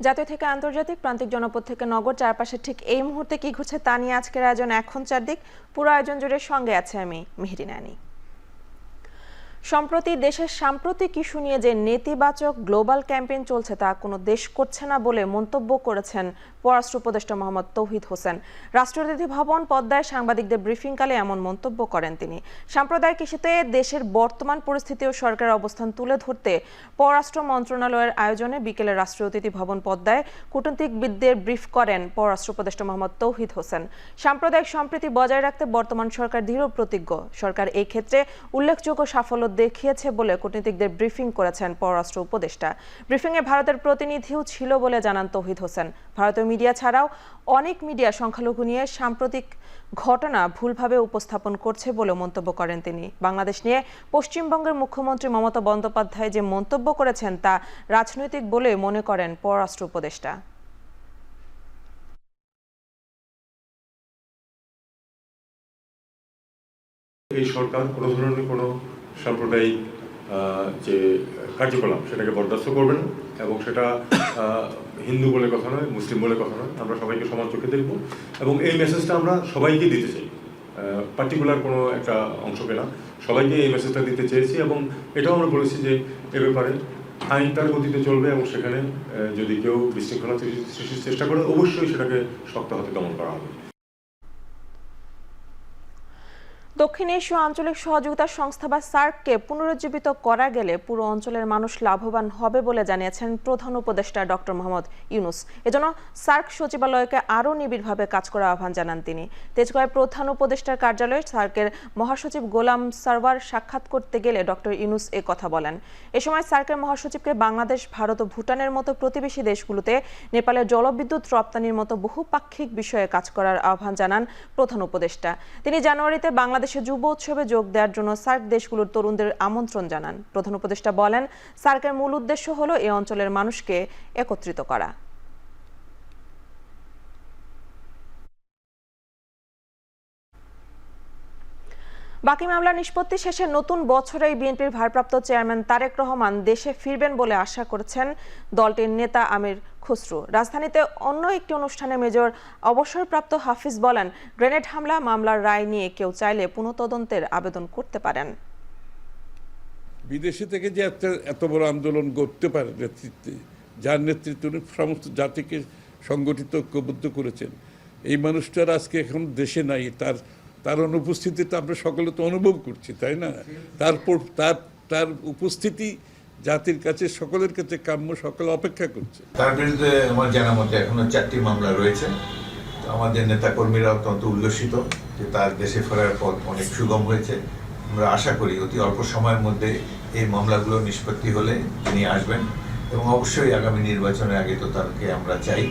জাতীয় থেকে আন্তর্জাতিক, প্রান্তিক জনপদ থেকে নগর, চারপাশে ঠিক এই মুহূর্তে কি ঘটছে তা নিয়ে আজকের আয়োজন এখন চারদিক। পুরো আয়োজন জুড়ে সঙ্গে আছে আমি মেহেরিন আনি। সম্প্রতি দেশের সাম্প্রতিক ইস্যু নিয়ে যে নেতিবাচক গ্লোবাল ক্যাম্পেইন চলছে তা কোনো দেশ করছে না বলে মন্তব্য করেছেন পররাষ্ট্র উপদেষ্টা মোহাম্মদ তৌহিদ হোসেন। রাষ্ট্রপতি ভবন পদ্মায় সাংবাদিকদের ব্রিফিংকালে এমন মন্তব্য করেন তিনি। সাম্প্রদায়িক ইস্যুতে দেশের বর্তমান পরিস্থিতি ও সরকারের অবস্থান তুলে ধরতে পররাষ্ট্র মন্ত্রণালয়ের আয়োজনে বিকেলে রাষ্ট্রীয় অতিথি ভবন পদ্মায় কূটনীতিকবিদদের ব্রিফ করেন পররাষ্ট্র উপদেষ্টা মোহাম্মদ তৌহিদ হোসেন। সাম্প্রদায়িক সম্প্রীতি বজায় রাখতে বর্তমান সরকার দৃঢ় প্রতিজ্ঞ। সরকার এই ক্ষেত্রে উল্লেখযোগ্য সাফল্য দেখিয়েছে বলে কূটনীতিকদের ব্রিফিং করেছেন পররাষ্ট্র উপদেষ্টা। ব্রিফিংয়ে ভারতের প্রতিনিধিও ছিল বলে জানান তৌহিদ হোসেন। ভারতীয় মিডিয়া ছাড়াও অনেক মিডিয়া সংখ্যালঘু নিয়ে সাম্প্রতিক ঘটনা ভুলভাবে উপস্থাপন করছে বলে মন্তব্য করেন তিনি। বাংলাদেশ নিয়ে পশ্চিমবঙ্গের মুখ্যমন্ত্রী মমতা বন্দ্যোপাধ্যায় যে মন্তব্য করেছেন তা রাজনৈতিক বলে মনে করেন পররাষ্ট্র উপদেষ্টা। এই সরকার কোনো ধরনের কোনো সাম্প্রদায়িক যে কার্যকলাপ সেটাকে বরদাস্ত করবে না, এবং সেটা হিন্দু বলে কথা নয়, মুসলিম বলে কথা নয়। আমরা সবাইকে সমান চোখে দেখব এবং এই মেসেজটা আমরা সবাইকে দিতে চাই, পার্টিকুলার কোনো একটা অংশকে না, সবাইকে এই মেসেজটা দিতে চেয়েছি। এবং এটাও আমরা বলেছি যে এ ব্যাপারে আইন তার গতিতে চলবে এবং সেখানে যদি কেউ বিশৃঙ্খলা সৃষ্টির চেষ্টা করে অবশ্যই সেটাকে শক্ত হাতে দমন করা হবে। দক্ষিণ এশীয় আঞ্চলিক সহযোগিতা সংস্থা বা সার্ককে পুনরুজ্জীবিত করা গেলে পুরো অঞ্চলের মানুষ লাভবান হবে বলে জানিয়েছেন প্রধান উপদেষ্টা ডক্টর মোহাম্মদ ইউনুস। এজন্য সার্ক সচিবালয়কে আরও নিবিড়ভাবে কাজ করার আহ্বান জানান তিনি। তেজগাঁওয়ে প্রধান উপদেষ্টার কার্যালয়ে সার্কের মহাসচিব গোলাম সারওয়ার সাক্ষাৎ করতে গেলে ডক্টর ইউনুস এ কথা বলেন। এ সময় সার্কের মহাসচিবকে বাংলাদেশ, ভারত ও ভুটানের মতো প্রতিবেশী দেশগুলোতে নেপালের জলবিদ্যুৎ রপ্তানির মতো বহুপাক্ষিক বিষয়ে কাজ করার আহ্বান জানান প্রধান উপদেষ্টা। তিনি জানুয়ারিতে বাংলাদেশ যুব উৎসবে যোগ দেওয়ার জন্য সার্ক দেশগুলোর তরুণদের আমন্ত্রণ জানান। প্রধান উপদেষ্টা বলেন, সার্কের মূল উদ্দেশ্য হলো এই অঞ্চলের মানুষকে একত্রিত করা। বাকি মামলা নিষ্পত্তি শেষে নতুন বছরেই বিএনপির ভারপ্রাপ্ত চেয়ারম্যান তারেক রহমান দেশে ফিরবেন বলে আশা করছেন দলটির নেতা আমির খসরু। রাজধানীতে অন্য একটি অনুষ্ঠানে মেজর অবসরপ্রাপ্ত হাফিজ বলেন, গ্রেনেড হামলা মামলার রায় নিয়ে কেউ চাইলে পুনঃতদন্তের আবেদন করতে পারেন। বিদেশে থেকে যে এত বড় আন্দোলন করতে পারে নেতৃত্বে, যার নেতৃত্বে সমস্ত জাতিকে সংগঠিত ঐক্যবদ্ধ করেছেন, এই মানুষটার আজকে এখন দেশে নাই। তার অনুপস্থিতিটা আমরা সকলে তো অনুভব করছি, তাই না? তার উপস্থিতি জাতির কাছে, সকলের কাছে কাম্য, সকলে অপেক্ষা করছে। তার বিরুদ্ধে আমার জানা মতে এখনো 4টি মামলা রয়েছে। তো আমাদের নেতাকর্মীরা অত্যন্ত উল্লসিত যে তার দেশে ফেরার পথ অনেক সুগম হয়েছে। আমরা আশা করি অতি অল্প সময়ের মধ্যে এই মামলাগুলো নিষ্পত্তি হলে তিনি আসবেন, এবং অবশ্যই আগামী নির্বাচনের আগে তো তাকে আমরা চাই।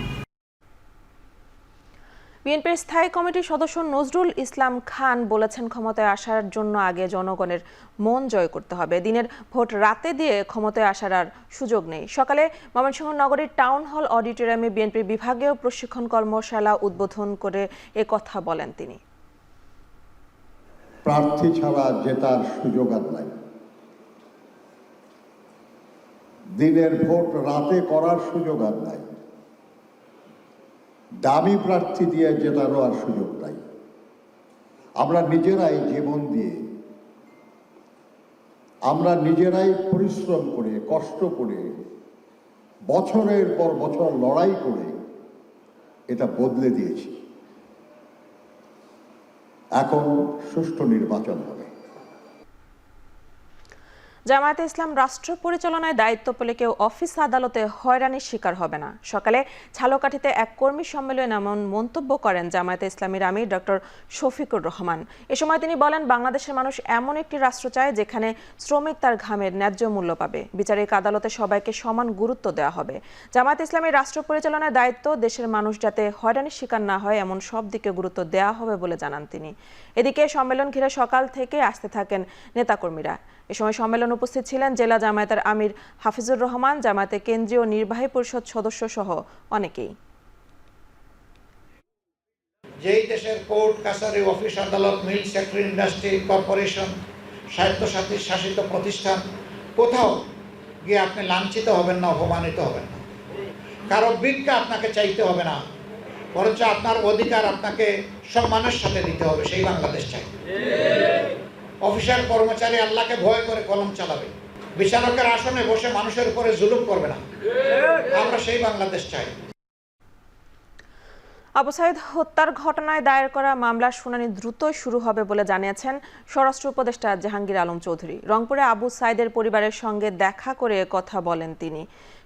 বিএনপির স্থায়ী কমিটির সদস্য নজরুল ইসলাম খান বলেছেন, ক্ষমতায় আসার জন্য আগে জনগণের মন জয় করতে হবে। দিনের ভোট রাতে দিয়ে ক্ষমতায় আসার আর সুযোগ নেই। সকালে ময়মনসিংহ নগরীর টাউন হল অডিটোরিয়ামে বিএনপির বিভাগীয় প্রশিক্ষণ কর্মশালা উদ্বোধন করে এ কথা বলেন তিনি। প্রার্থী ছাড়া জেতার সুযোগ আর নাই। দিনের ভোট রাতে করার সুযোগ আর নাই। দামি প্রার্থী দিয়ে জেতারও আর সুযোগ নাই। আমরা নিজেরাই জীবন দিয়ে, আমরা নিজেরাই পরিশ্রম করে, কষ্ট করে, বছরের পর বছর লড়াই করে এটা বদলে দিয়েছি। এখন সুষ্ঠু নির্বাচন হবে। জামায়াতে ইসলাম রাষ্ট্র পরিচালনায় দায়িত্ব পেলে কেউ অফিস আদালতে হয়রানির শিকার হবে না। সকালে ঝালকাঠিতে এক কর্মী সম্মেলনে এমন মন্তব্য করেন জামায়াতে ইসলামীর আমির ডক্টর শফিকুর রহমান। এ সময় তিনি বলেন, বাংলাদেশের মানুষ এমন একটি রাষ্ট্র চায় যেখানে শ্রমিক তার ঘামের ন্যায্য মূল্য পাবে। বিচারিক আদালতে সবাইকে সমান গুরুত্ব দেওয়া হবে। জামায়াতে ইসলামীর রাষ্ট্র পরিচালনায় দায়িত্ব, দেশের মানুষ যাতে হয়রানির শিকার না হয় এমন সব দিকে গুরুত্ব দেওয়া হবে বলে জানান তিনি। এদিকে সম্মেলন ঘিরে সকাল থেকে আসতে থাকেন নেতাকর্মীরা। এ সময় সম্মেলনে উপস্থিত ছিলেন জেলা জামায়াতের আমির হাফিজুর রহমান, জামায়াতের কেন্দ্রীয় নির্বাহী পরিষদ সদস্য সহ অনেকেই। যেই দেশের কোর্ট কাছারি, অফিস আদালত, মিল, সেক্টর, ইন্ডাস্ট্রি, কর্পোরেশন, স্বায়ত্তশাসিত শাসিত প্রতিষ্ঠান, কোথাও গিয়ে আপনি লাঞ্ছিত হবেন না, অপমানিত হবেন না। কারো ভিক্ষা আপনাকে চাইতে হবে না, বরঞ্চ আপনার অধিকার আপনাকে সম্মানের সাথে দিতে হবে। সেই বাংলাদেশ চাই। অফিসার কর্মচারী আল্লাহকে ভয় করে কলম চালাবে, বিচারকের আসনে বসে মানুষের উপরে জুলুম করবে না। আমরা সেই বাংলাদেশ চাই। আবু সাইদ হত্যার ঘটনায় দায়ের করা মামলার শুনানি দ্রুতই শুরু হবে বলে জানিয়েছেন স্বরাষ্ট্র উপদেষ্টা জাহাঙ্গীর আলম চৌধুরী। রংপুরে আবু সাইদের পরিবারের সঙ্গে দেখা করে কথা বলেন তিনি।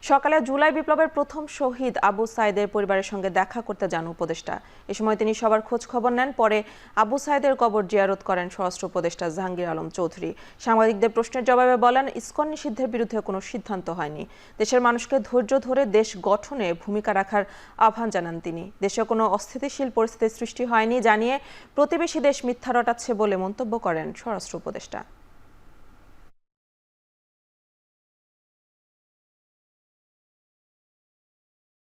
সকালে জুলাই বিপ্লবের প্রথম শহীদ আবু সাইদের পরিবারের সঙ্গে দেখা করতে যান উপদেষ্টা। এ সময় তিনি সবার খোঁজ খবর নেন। পরে আবু সাইদের কবর জিয়ারত করেন স্বরাষ্ট্র উপদেষ্টা জাহাঙ্গীর আলম চৌধুরী। সাংবাদিকদের প্রশ্নের জবাবে বলেন, ইসকন নিষিদ্ধের বিরুদ্ধে কোনো সিদ্ধান্ত হয়নি। দেশের মানুষকে ধৈর্য ধরে দেশ গঠনে ভূমিকা রাখার আহ্বান জানান তিনি। দেশে কোনো অস্থিতিশীল পরিস্থিতির সৃষ্টি হয়নি জানিয়ে প্রতিবেশী দেশ মিথ্যা রটাচ্ছে বলে মন্তব্য করেন স্বরাষ্ট্র উপদেষ্টা।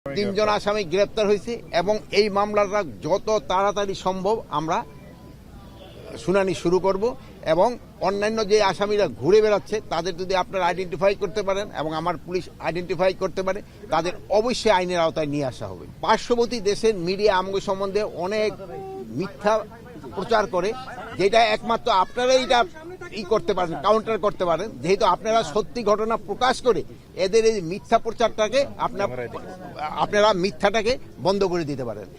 তিনজন আসামি গ্রেপ্তার হয়েছে এবং এই মামলাটা যত তাড়াতাড়ি সম্ভব আমরা শুনানি শুরু করব এবং অন্যান্য যে আসামিরা ঘুরে বেড়াচ্ছে তাদের যদি আপনারা আইডেন্টিফাই করতে পারেন এবং আমার পুলিশ আইডেন্টিফাই করতে পারে, তাদের অবশ্যই আইনের আওতায় নিয়ে আসা হবে। পার্শ্ববর্তী দেশের মিডিয়া আমগো সম্বন্ধে অনেক মিথ্যা প্রচার করে, যেটা একমাত্র আপনারাই এটা করতে পারেন, কাউন্টার করতে পারেন। যেহেতু আপনারা সত্যি ঘটনা প্রকাশ করে এদের এই মিথ্যা প্রচারটাকে আপনারা মিথ্যাটাকে বন্ধ করে দিতে পারেন।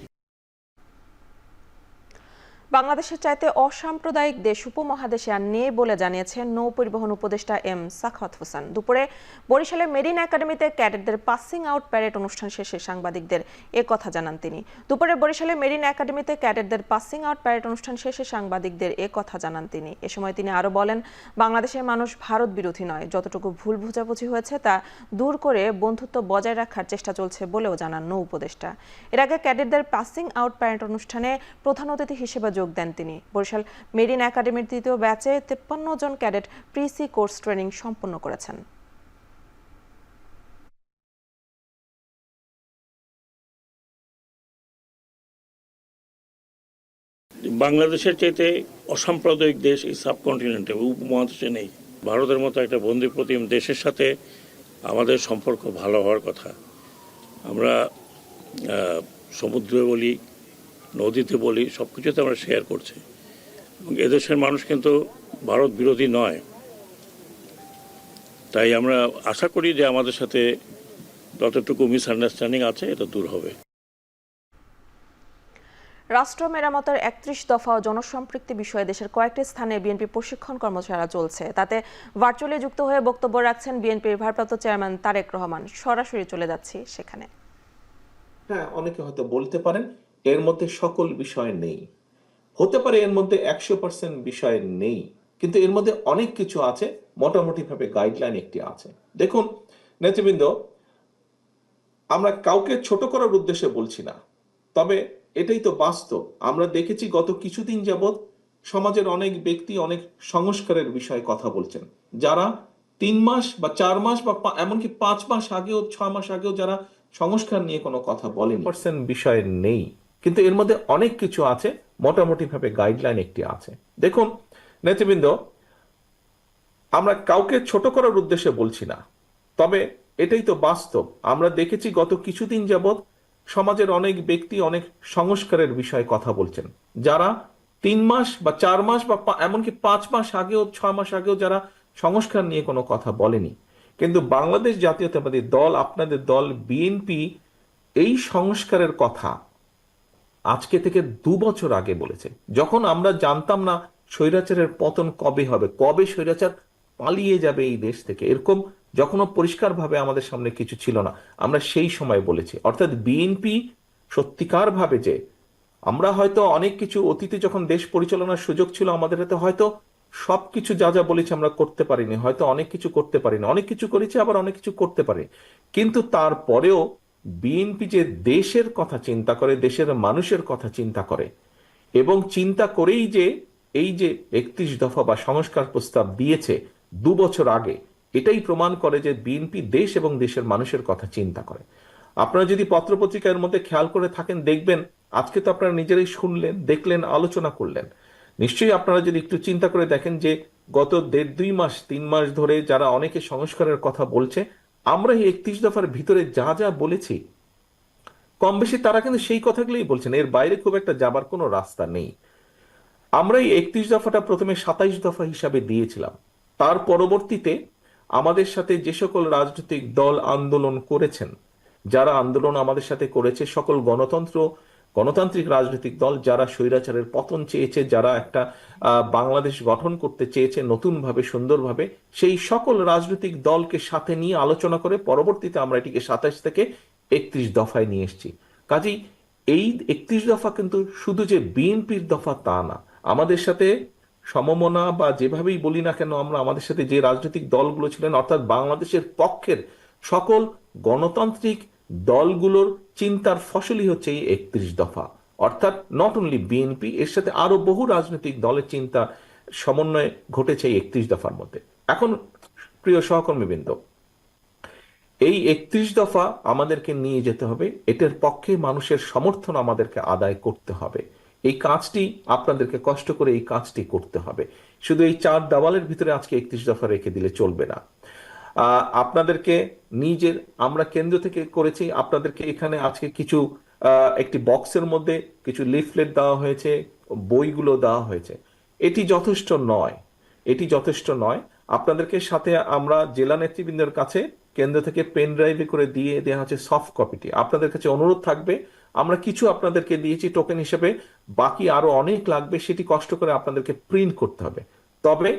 বাংলাদেশের চাইতে অসাম্প্রদায়িক দেশ উপমহাদেশে আর নেই বলে জানিয়েছেন নৌ পরিবহন উপদেষ্টা এম সাখাওয়াত হোসেন। দুপুরে বরিশালে মেরিন একাডেমিতে ক্যাডেটদের পাসিং আউট প্যারেড অনুষ্ঠান শেষে সাংবাদিকদের এ কথা জানান তিনি। দুপুরে বরিশালে মেরিন একাডেমিতে ক্যাডেটদের পাসিং আউট প্যারেড অনুষ্ঠান শেষে সাংবাদিকদের এ কথা জানান তিনি। এ সময় তিনি আরও বলেন, বাংলাদেশের মানুষ ভারত বিরোধী নয়, যতটুকু ভুল বোঝাবুঝি হয়েছে তা দূর করে বন্ধুত্ব বজায় রাখার চেষ্টা চলছে বলেও জানান নৌ উপদেষ্টা। এর আগে ক্যাডেটদের পাসিং আউট প্যারেড অনুষ্ঠানে প্রধান অতিথি হিসেবে যোগ দেন তিনি। বরিশাল মেরিন একাডেমির তৃতীয় ব্যাচে 53 জন ক্যাডেট প্রি-সি কোর্স ট্রেনিং সম্পন্ন করেছেন। বাংলাদেশের চাইতে অসাম্প্রদায়িক দেশ এই সাবকন্টিনেন্টে উপমহাদেশে নেই। ভারতের মতো একটা বন্ধুপ্রতিম দেশের সাথে আমাদের সম্পর্ক ভালো হওয়ার কথা। আমরা সমুদ্রে বলি, নদীতে বলি, সব কিছুতে আমরা শেয়ার করছি। এবং এদেশের মানুষ কিন্তু ভারত বিরোধী নয়। তাই আমরা আশা করি যে আমাদের সাথে যতটুকু মিসআন্ডারস্ট্যান্ডিং আছে এটা দূর হবে। রাষ্ট্র মেরামতের 31 দফা ও জনসম্পৃক্তি বিষয়ে দেশের কয়েকটি স্থানে বিএনপি প্রশিক্ষণ কর্মশালা চলছে। তাতে ভার্চুয়ালি যুক্ত হয়ে বক্তব্য রাখছেন বিএনপির ভারপ্রাপ্ত চেয়ারম্যান তারেক রহমান। সরাসরি চলে যাচ্ছি সেখানে। হ্যাঁ, অনেকে হয়তো বলতে পারেন এর মধ্যে সকল বিষয় নেই, হতে পারে এর মধ্যে 100% বিষয় নেই, কিন্তু এর মধ্যে অনেক কিছু আছে। মোটামুটি ভাবে গাইডলাইন একটি আছে। দেখুন নেতৃবৃন্দ, আমরা কাউকে ছোট করার উদ্দেশ্যে বলছি না, তবে এটাই তো বাস্তব। আমরা দেখেছি গত কিছুদিন যাবৎ সমাজের অনেক ব্যক্তি অনেক সংস্কারের বিষয়ে কথা বলছেন, যারা 3 মাস বা 4 মাস বা এমনকি 5 মাস আগেও 6 মাস আগেও যারা সংস্কার নিয়ে কোনো কথা বলেনি। বিষয় নেই, কিন্তু এর মধ্যে অনেক কিছু আছে। মোটামুটি ভাবে গাইডলাইন একটি আছে। দেখুন নেতৃবৃন্দ, আমরা কাউকে ছোট করার উদ্দেশ্যে বলছি না, তবে এটাই তো বাস্তব। আমরা দেখেছি গত কিছুদিন যাবৎ সমাজের অনেক ব্যক্তি অনেক সংস্কারের বিষয়ে কথা বলছেন, যারা 3 মাস বা 4 মাস বা এমনকি 5 মাস আগেও 6 মাস আগেও যারা সংস্কার নিয়ে কোনো কথা বলেনি। কিন্তু বাংলাদেশ জাতীয়তাবাদী দল, আপনাদের দল বিএনপি এই সংস্কারের কথা আজকে থেকে 2 বছর আগে বলেছে, যখন আমরা জানতাম না স্বৈরাচারের পতন কবে হবে, কবে স্বৈরাচার পালিয়ে যাবে এই দেশ থেকে, এরকম যখনও পরিষ্কারভাবে আমাদের সামনে কিছু ছিল না, আমরা সেই সময় বলেছি। অর্থাৎ বিএনপি সত্যিকার ভাবে যে আমরা হয়তো অনেক কিছু অতীতে যখন দেশ পরিচালনার সুযোগ ছিল আমাদের হাতে, হয়তো সবকিছু যা যা বলেছি আমরা করতে পারিনি, হয়তো অনেক কিছু করতে পারিনি, অনেক কিছু করেছি আবার অনেক কিছু করতে পারি, কিন্তু তারপরেও বিএনপি যে দেশের কথা চিন্তা করে, দেশের মানুষের কথা চিন্তা করে এবং চিন্তা করেই যে এই যে 31 দফা বা সংস্কার প্রস্তাব দিয়েছে 2 বছর আগে, এটাই প্রমাণ করে যে বিএনপি দেশ এবং দেশের মানুষের কথা চিন্তা করে। আপনারা যদি পত্রপত্রিকার মধ্যে খেয়াল করে থাকেন দেখবেন, আজকে তো আপনারা নিজেরাই শুনলেন, দেখলেন, আলোচনা করলেন। নিশ্চয়ই আপনারা যদি একটু চিন্তা করে দেখেন যে গত 1.5-2 মাস 3 মাস ধরে যারা অনেকে সংস্কারের কথা বলছে, আমরা এই 31 দফার ভিতরে যা যা বলেছি কম বেশি তারা কিন্তু সেই কথাগুলোই বলছেন, এর বাইরে খুব একটা যাবার কোনো রাস্তা নেই। আমরা এই 31 দফাটা প্রথমে 27 দফা হিসাবে দিয়েছিলাম। তার পরবর্তীতে আমাদের সাথে যে সকল রাজনৈতিক দল আন্দোলন করেছেন, যারা আন্দোলন আমাদের সাথে করেছে, সকল গণতান্ত্রিক রাজনৈতিক দল যারা স্বৈরাচারের পতন চেয়েছে, যারা একটা বাংলাদেশ গঠন করতে চেয়েছে নতুনভাবে সুন্দরভাবে, সেই সকল রাজনৈতিক দলকে সাথে নিয়ে আলোচনা করে পরবর্তীতে আমরা এটিকে 27 থেকে 31 দফায় নিয়ে এসেছি। কাজেই এই 31 দফা কিন্তু শুধু যে বিএনপির দফা তা না, আমাদের সাথে সমমনা বা যেভাবেই বলি না কেন আমরা, আমাদের সাথে যে রাজনৈতিক দলগুলো ছিলেন অর্থাৎ বাংলাদেশের পক্ষের সকল গণতান্ত্রিক দলগুলোর চিন্তার ফসলই হচ্ছে এই 31 দফা। অর্থাৎ নট অনলি বিএনপি, এর সাথে আরো বহু রাজনৈতিক দলের চিন্তা সমন্বয় ঘটেছে এই 31 দফার মধ্যে। এখন প্রিয় সহকর্মীবৃন্দ, এই 31 দফা আমাদেরকে নিয়ে যেতে হবে, এটার পক্ষে মানুষের সমর্থন আমাদেরকে আদায় করতে হবে। এই কাজটি আপনাদেরকে কষ্ট করে এই কাজটি করতে হবে। শুধু এই 4 দেওয়ালের ভিতরে আজকে 31 দফা রেখে দিলে চলবে না। আপনাদেরকে আমরা কেন্দ্র থেকে করেছি, আপনাদেরকে এখানে আজকে কিছু একটি বক্সের মধ্যে কিছু লিফলেট দেওয়া হয়েছে, বইগুলো দেওয়া হয়েছে। এটি যথেষ্ট নয়। আপনাদেরকে সাথে আমরা জেলা নেতৃবৃন্দের কাছে কেন্দ্র থেকে পেন ড্রাইভে করে দিয়ে দেওয়া হচ্ছে সফট কপিটি। আপনাদের কাছে অনুরোধ থাকবে, আমরা কিছু আপনাদেরকে দিয়েছি টোকেন হিসেবে, বাকি আরো অনেক লাগবে, সেটি কষ্ট করে আপনাদেরকে প্রিন্ট করতে হবে। তবে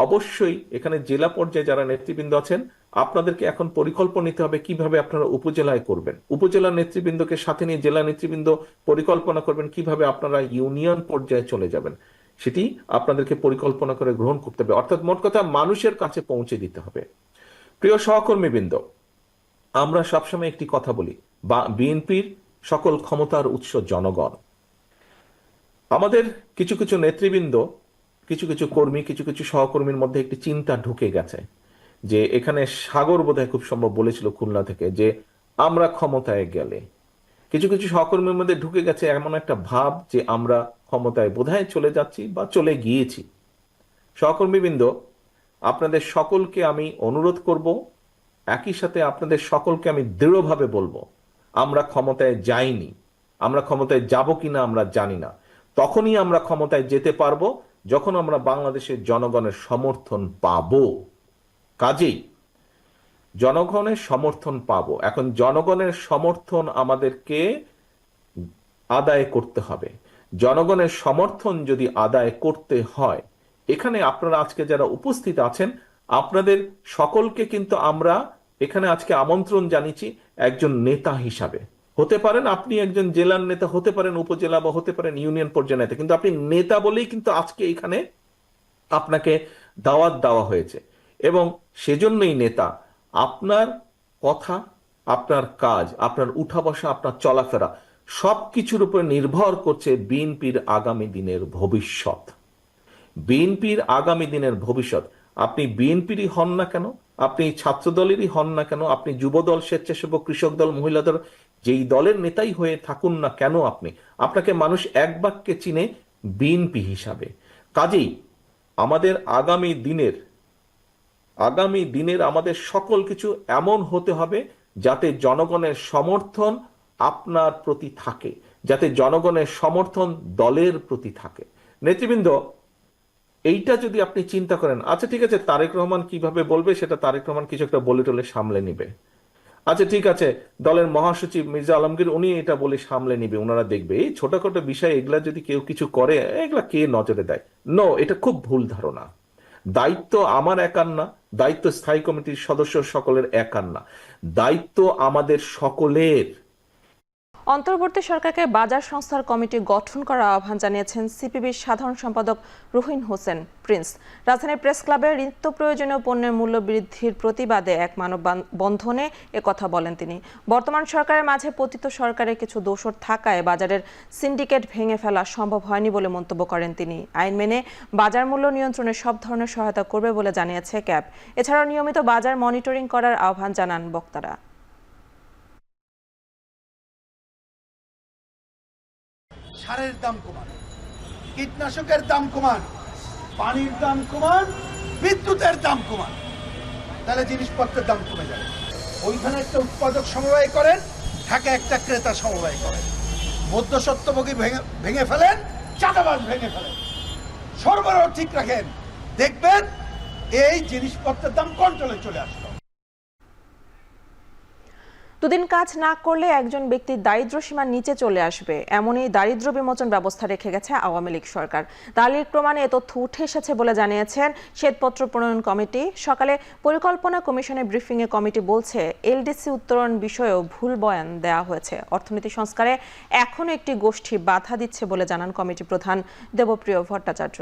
অবশ্যই এখানে জেলা পর্যায়ে যারা নেতৃবৃন্দ আছেন, আপনাদেরকে এখন পরিকল্পনা নিতে হবে কিভাবে আপনারা উপজেলায় করবেন। উপজেলা নেতৃবৃন্দকে সাথে নিয়ে জেলা নেতৃবৃন্দ পরিকল্পনা করবেন কিভাবে আপনারা ইউনিয়ন পর্যায়ে চলে যাবেন, সেটি আপনাদেরকে পরিকল্পনা করে গ্রহণ করতে হবে। অর্থাৎ মোট কথা মানুষের কাছে পৌঁছে দিতে হবে। প্রিয় সহকর্মীবৃন্দ, আমরা সবসময় একটি কথা বলি, বিএনপির সকল ক্ষমতার উৎস জনগণ। আমাদের কিছু কিছু নেতৃবৃন্দ, কিছু কিছু কর্মী, কিছু কিছু সহকর্মীর মধ্যে একটি চিন্তা ঢুকে গেছে যে এখানে সাগর বোধহয় খুব সম্ভব বলেছিল খুলনা থেকে, যে আমরা ক্ষমতায় গেলে, কিছু কিছু সহকর্মীর মধ্যে ঢুকে গেছে এমন একটা ভাব যে আমরা ক্ষমতায় বোধহয় চলে যাচ্ছি বা চলে গিয়েছি। সহকর্মীবৃন্দ, আপনাদের সকলকে আমি অনুরোধ করব, একই সাথে আপনাদের সকলকে আমি দৃঢ়ভাবে বলবো, আমরা ক্ষমতায় যাইনি। আমরা ক্ষমতায় যাব কিনা আমরা জানি না। তখনই আমরা ক্ষমতায় যেতে পারবো যখন আমরা বাংলাদেশের জনগণের সমর্থন পাবো। কাজেই জনগণের সমর্থন পাবো। এখন জনগণের সমর্থন আমাদেরকে আদায় করতে হবে। জনগণের সমর্থন যদি আদায় করতে হয়, এখানে আপনারা আজকে যারা উপস্থিত আছেন, আপনাদের সকলকে কিন্তু আমরা এখানে আজকে আমন্ত্রণ জানিয়েছি একজন নেতা হিসাবে। হতে পারেন আপনি একজন জেলার নেতা, হতে পারেন উপজেলা বা হতে পারেন ইউনিয়ন পর্যায়ে নেতা, কিন্তু আপনি নেতা বলেই কিন্তু আজকে এখানে আপনাকে দাওয়াত দেওয়া হয়েছে। এবং সেজন্যই নেতা, আপনার কথা, আপনার কাজ, আপনার উঠা বসা, আপনার চলাফেরা সবকিছুর উপর নির্ভর করছে বিএনপির আগামী দিনের ভবিষ্যৎ। বিএনপির আগামী দিনের ভবিষ্যৎ। আপনি বিএনপিরই হন না কেন, আপনি ছাত্র দলেরই হন না কেন, আপনি যুবদল, স্বেচ্ছাসেবক, কৃষক দল, মহিলা দল, যেই দলের নেতাই হয়ে থাকুন না কেন, আপনাকে মানুষ এক বাক্যে চিনে বিএনপি হিসাবে। কাজেই আমাদের আগামী দিনের আমাদের সকল কিছু এমন হতে হবে যাতে জনগণের সমর্থন আপনার প্রতি থাকে, যাতে জনগণের সমর্থন দলের প্রতি থাকে। নেতৃবৃন্দ, এইটা যদি আপনি চিন্তা করেন, আচ্ছা ঠিক আছে, তারেক রহমান কিভাবে বলবে সেটা তারেক রহমান কিছু একটা বলে টলে সামলে নিবে। আচ্ছা ঠিক আছে, দলের মহাসচিব মির্জা আলমগীর উনি এটা বলে সামলে নিবে, ওনারা দেখবে। এই ছোটখাটো বিষয় এগুলা যদি কেউ কিছু করে, এগুলা কে নজরে দেয়? নো, এটা খুব ভুল ধারণা। দায়িত্ব আমার একার না, দায়িত্ব স্থায়ী কমিটির সদস্য সকলের একার না, দায়িত্ব আমাদের সকলের। অন্তর্বর্তী সরকারকে বাজার সংস্থার কমিটি গঠন করার আহ্বান জানিয়েছেন সিপিবির সাধারণ সম্পাদক রুহিন হোসেন প্রিন্স। রাজধানীর প্রেস ক্লাবে নিত্য প্রয়োজনীয় পণ্যের মূল্য বৃদ্ধির প্রতিবাদে এক মানববন্ধনে একথা বলেন তিনি। বর্তমান সরকারের মাঝে পতিত সরকারের কিছু দোষর থাকায় বাজারের সিন্ডিকেট ভেঙে ফেলা সম্ভব হয়নি বলে মন্তব্য করেন তিনি। আইন মেনে বাজার মূল্য নিয়ন্ত্রণে সব ধরনের সহায়তা করবে বলে জানিয়েছে ক্যাব। এছাড়াও নিয়মিত বাজার মনিটরিং করার আহ্বান জানান বক্তারা। সারের দাম কমান, কীটনাশকের দাম কমান, পানির দাম কমান, বিদ্যুতের দাম কমান, তাহলে জিনিসপত্রের দাম কমে যাবে। ওইখানে একটা উৎপাদক সমবায় করেন, ঢাকা একটা ক্রেতা সমবায় করেন, মধ্যস্বত্বভোগী ভেঙে ফেলেন, চাঁদাবাজ ভেঙে ফেলেন, সরবরাহ ঠিক রাখেন, দেখবেন এই জিনিসপত্রের দাম কন্ট্রোলে চলে আসলো। দুদিন কাজ না করলে একজন ব্যক্তি দারিদ্র্য সীমার নিচে চলে আসবে, এমনই দারিদ্র্য বিমোচন ব্যবস্থা রেখে গেছে আওয়ামী লীগ সরকার। দলিল প্রমাণে এ তথ্য উঠে এসেছে বলে জানিয়েছেন শ্বেতপত্র প্রণয়ন কমিটি। সকালে পরিকল্পনা কমিশনের ব্রিফিংয়ে কমিটি বলছে, এলডিসি উত্তরণ বিষয়েও ভুল বয়ান দেওয়া হয়েছে। অর্থনীতি সংস্কারে এখনও একটি গোষ্ঠী বাধা দিচ্ছে বলে জানান কমিটি প্রধান দেবপ্রিয় ভট্টাচার্য।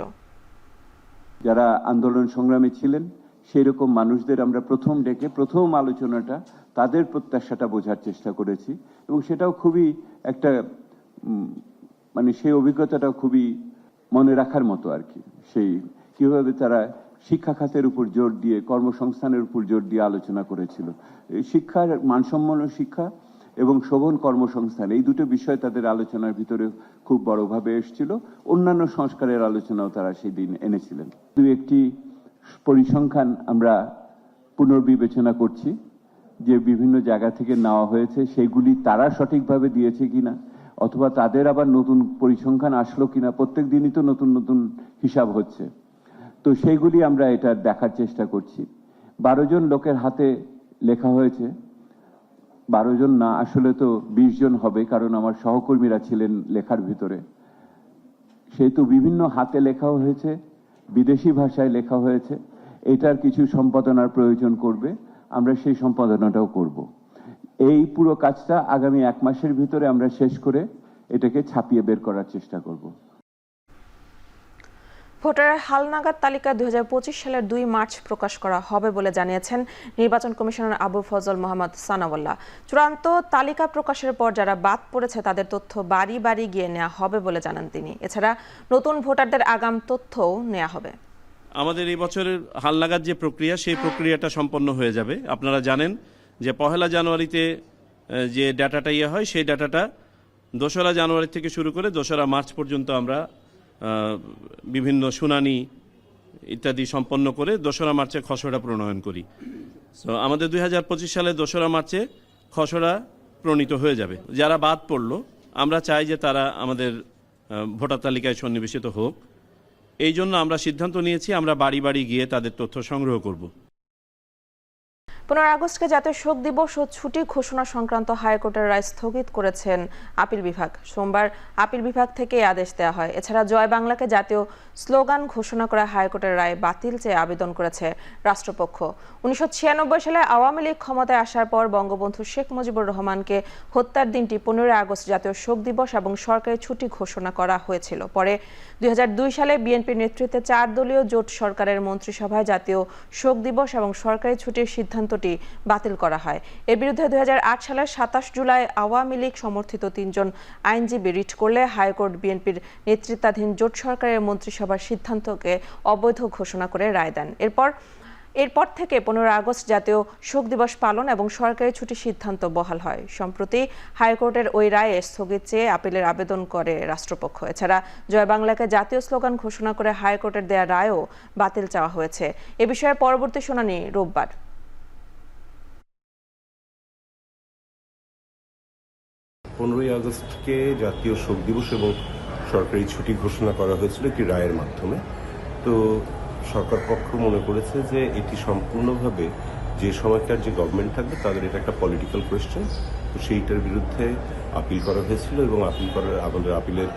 যারা আন্দোলন সংগ্রামে ছিলেন সেই রকম মানুষদের আমরা প্রথম ডেকে প্রথম আলোচনাটা তাদের প্রত্যাশাটা বোঝার চেষ্টা করেছি, এবং সেটাও খুবই একটা মানে সেই অভিজ্ঞতাটাও খুবই মনে রাখার মতো আর কি। সেই কিভাবে তারা শিক্ষা খাতের উপর জোর দিয়ে, কর্মসংস্থানের উপর জোর দিয়ে আলোচনা করেছিল। শিক্ষার মানসম্পন্ন শিক্ষা এবং শোভন কর্মসংস্থান, এই দুটো বিষয় তাদের আলোচনার ভিতরে খুব বড়ভাবে এসেছিল। অন্যান্য সংস্কারের আলোচনাও তারা সেই দিন এনেছিলেন। দু একটি পরিসংখ্যান আমরা পুনর্বিবেচনা করছি যে বিভিন্ন জায়গা থেকে নেওয়া হয়েছে, সেগুলি তারা সঠিকভাবে দিয়েছে কিনা, অথবা তাদের আবার নতুন পরিসংখ্যান আসলো কিনা। প্রত্যেক দিনই তো নতুন নতুন হিসাব হচ্ছে, তো সেইগুলি আমরা এটা দেখার চেষ্টা করছি। 12 জন লোকের হাতে লেখা হয়েছে, 12 জন না, আসলে তো 20 জন হবে, কারণ আমার সহকর্মীরা ছিলেন লেখার ভিতরে। সেহেতু বিভিন্ন হাতে লেখাও হয়েছে, বিদেশি ভাষায় লেখা হয়েছে। এটার কিছু সম্পাদনার প্রয়োজন করবে, আমরা সেই সম্পাদনাটাও করব। এই পুরো কাজটা আগামী 1 মাসের ভিতরে আমরা শেষ করে এটাকে ছাপিয়ে বের করার চেষ্টা করব। ভোটারের হালনাগাদ তালিকা 2025 সালের 2 মার্চ প্রকাশ করা হবে বলে জানিয়েছেন নির্বাচন কমিশনার আবু ফজল মোহাম্মদ সানাউল্লাহ। চূড়ান্ত তালিকা প্রকাশের পর যারা বাদ পড়েছে তাদের তথ্য বাড়ি বাড়ি গিয়ে নেওয়া হবে বলে জানান তিনি। এছাড়া নতুন ভোটারদের আগাম তথ্যও নেওয়া হবে। আমাদের এই বছরের হালনাগাদ যে প্রক্রিয়া, সেই প্রক্রিয়াটা সম্পন্ন হয়ে যাবে। আপনারা জানেন যে 1 জানুয়ারিতে যে ডাটাটা হয়, সেই ডাটাটা 2 জানুয়ারি থেকে শুরু করে 2 মার্চ পর্যন্ত আমরা বিভিন্ন শুনানি ইত্যাদি সম্পন্ন করে 2 মার্চে খসড়া প্রণয়ন করি। তো আমাদের 2025 সালে 2 মার্চে খসড়া প্রণীত হয়ে যাবে। যারা বাদ পড়লো, আমরা চাই যে তারা আমাদের ভোটার তালিকায় সন্নিবেশিত হোক। এই জন্য আমরা সিদ্ধান্ত নিয়েছি আমরা বাড়ি বাড়ি গিয়ে তাদের তথ্য সংগ্রহ করব। 15 আগস্টকে জাতীয় শোক দিবস ও ছুটি ঘোষণা সংক্রান্ত হাইকোর্টের রায় স্থগিত করেছেন আপিল বিভাগ। সোমবার আপিল বিভাগ থেকে আদেশ দেওয়া হয়। এছাড়া জয় বাংলাকে জাতীয় স্লোগান ঘোষণা করা হাইকোর্টের রায় বাতিল চেয়ে আবেদন করেছে রাষ্ট্রপক্ষ। 1996 সালে আওয়ামী লীগ ক্ষমতায় আসার পর বঙ্গবন্ধু শেখ মুজিবুর রহমানকে হত্যার দিনটি 15 আগস্ট জাতীয় শোক দিবস এবং সরকারি ছুটি ঘোষণা করা হয়েছিল। পরে 2002 সালে বিএনপির নেতৃত্বে 4 দলীয় জোট সরকারের মন্ত্রিসভায় জাতীয় শোক দিবস এবং সরকারি ছুটির সিদ্ধান্ত বাতিল করা হয়। এর বিরুদ্ধে 2008 সালের 27 জুলাই আওয়ামী লীগ সমর্থিত 3 জন আইনজীবী রিট করলে হাইকোর্ট বিএনপির নেতৃত্বাধীন জোট সরকারের মন্ত্রিসভার সিদ্ধান্তকে অবৈধ ঘোষণা করে রায় দেন। এরপর থেকে 15 আগস্ট জাতীয় শোক দিবস পালন এবং সরকারি ছুটির সিদ্ধান্ত বহাল হয়। সম্প্রতি হাইকোর্টের ওই রায়ে স্থগিত চেয়ে আপিলের আবেদন করে রাষ্ট্রপক্ষ। এছাড়া জয় বাংলাকে জাতীয় স্লোগান ঘোষণা করে হাইকোর্টের দেয়া রায়ও বাতিল চাওয়া হয়েছে। এ বিষয়ে পরবর্তী শুনানি রোববার। 15 আগস্টকে জাতীয় শোক দিবস এবং সরকারি ছুটি ঘোষণা করা হয়েছিল একটি রায়ের মাধ্যমে। তো সরকার পক্ষ মনে করেছে যে এটি সম্পূর্ণভাবে যে সময়কার যে গভর্নমেন্ট থাকবে তাদের এটা একটা পলিটিক্যাল কোয়েশ্চেন। তো সেইটার বিরুদ্ধে আপিল করা হয়েছিল এবং আমাদের আপিলের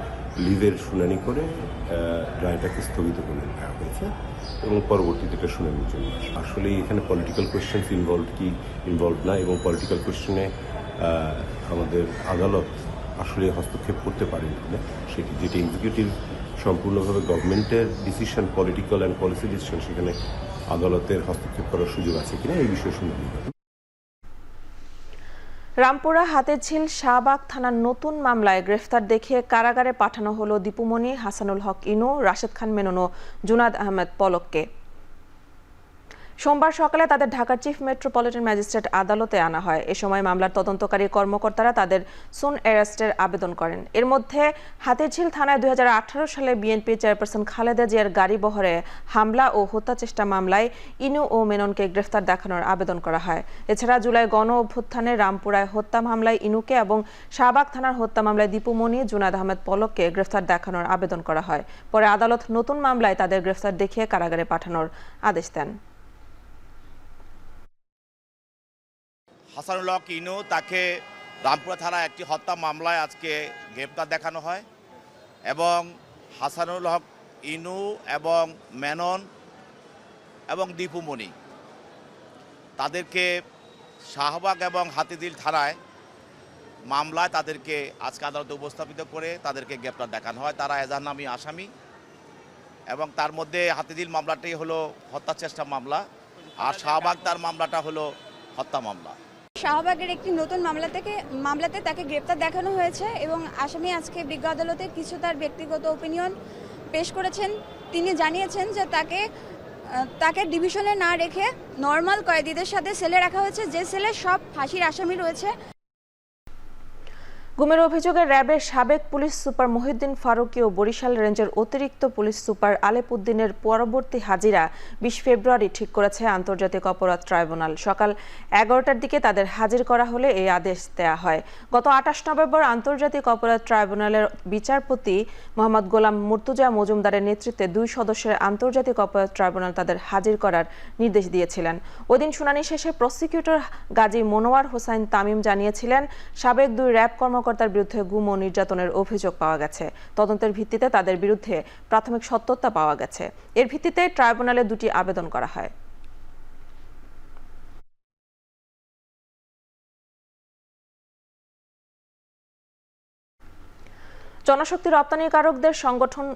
লিভের শুনানি করে রায়টাকে স্থগিত করে দেওয়া হয়েছে এবং পরবর্তীতে এটা শুনানির জন্য আসলে এখানে পলিটিক্যাল কোয়েশ্চেন ইনভলভ না, এবং পলিটিক্যাল কোয়েশ্চেনে আমাদের আদালত আসলে হস্তক্ষেপ করতে পারেন না। সেটি যেটা এক্সিকিউটিভ সম্পূর্ণভাবে গভর্নমেন্টের decision, political and policy decision, সেখানে আদালতের হস্তক্ষেপ করার সুযোগ আছে কিনা এই বিষয়ে শুনানি হবে। রামপুরা হাতিরঝিল শাহবাগ থানার নতুন মামলায় গ্রেফতার দেখিয়ে কারাগারে পাঠানো হলো দীপুমণি, হাসানুল হক ইনু, রাশেদ খান মেনন ও জুনাদ আহমেদ পলককে। সোমবার সকালে তাদের ঢাকার চিফ মেট্রোপলিটন ম্যাজিস্ট্রেট আদালতে আনা হয়। এ সময় মামলার তদন্তকারী কর্মকর্তারা তাদের সুন অ্যারেস্টের আবেদন করেন। এর মধ্যে হাতিরঝিল থানায় 2018 সালে বিএনপি চেয়ারপারসন খালেদা জিয়ার গাড়ি বহরে হামলা ও হত্যা চেষ্টা মামলায় ইনু ও মেননকে গ্রেফতার দেখানোর আবেদন করা হয়। এছাড়া জুলাই গণ অভ্যুত্থানে রামপুরায় হত্যা মামলায় ইনুকে এবং শাহবাগ থানার হত্যা মামলায় দীপু মনি, জুনায়েদ আহমেদ পলককে গ্রেফতার দেখানোর আবেদন করা হয়। পরে আদালত নতুন মামলায় তাদের গ্রেফতার দেখিয়ে কারাগারে পাঠানোর আদেশ দেন। হাসানুল হক ইনু তাকে রামপুরা থানায় একটি হত্যা মামলায় আজকে গ্রেপ্তার দেখানো হয় এবং হাসানুল হক ইনু এবং মেনন এবং দীপুমণি তাদেরকে শাহবাগ এবং হাতিঝিল থানায় মামলায় তাদেরকে আজকে আদালতে উপস্থাপিত করে তাদেরকে গ্রেপ্তার দেখানো হয়। তারা এজাহারনামী আসামি এবং তার মধ্যে হাতিঝিল মামলাটি হলো হত্যা চেষ্টা মামলা আর শাহবাগ তার মামলাটা হলো হত্যা মামলা। শাহবাগের একটি নতুন মামলাতে তাকে গ্রেপ্তার দেখানো হয়েছে এবং আসামি আজকে বিজ্ঞ আদালতে কিছু তার ব্যক্তিগত ওপিনিয়ন পেশ করেছেন। তিনি জানিয়েছেন যে তাকে ডিভিশনে না রেখে নর্মাল কয়েদিদের সাথে সেলে রাখা হয়েছে, যে সেলে সব ফাঁসির আসামি রয়েছে। গুমের অভিযোগে র্যাবের সাবেক পুলিশ সুপার মহিউদ্দিন ফারুকী ও বরিশাল রেঞ্জের অতিরিক্ত পুলিশ সুপার আলেপ উদ্দিনের পরবর্তী হাজিরা 20 ফেব্রুয়ারি ঠিক করেছে আন্তর্জাতিক অপরাধ ট্রাইব্যুনাল। সকাল 11টার দিকে তাদের হাজির করা হলে এই আদেশ দেয়া হয়। গত 28 নভেম্বর আন্তর্জাতিক অপরাধ ট্রাইব্যুনালের বিচারপতি মোহাম্মদ গোলাম মুর্তুজা মজুমদারের নেতৃত্বে 2 সদস্যের আন্তর্জাতিক অপরাধ ট্রাইব্যুনাল তাদের হাজির করার নির্দেশ দিয়েছিলেন। ওদিন শুনানি শেষে প্রসিকিউটর গাজী মনোয়ার হোসাইন তামিম জানিয়েছিলেন, সাবেক 2 র্যাব কর্মকর্তার বিরুদ্ধে গুম ও নির্যাতনের অভিযোগ পাওয়া গেছে। তদন্তের ভিত্তিতে তাদের বিরুদ্ধে প্রাথমিক সত্যতা পাওয়া গেছে। এর ভিত্তিতে ট্রাইব্যুনালে 2টি আবেদন করা হয়। জনশক্তি রপ্তানিকারকদের সংগঠন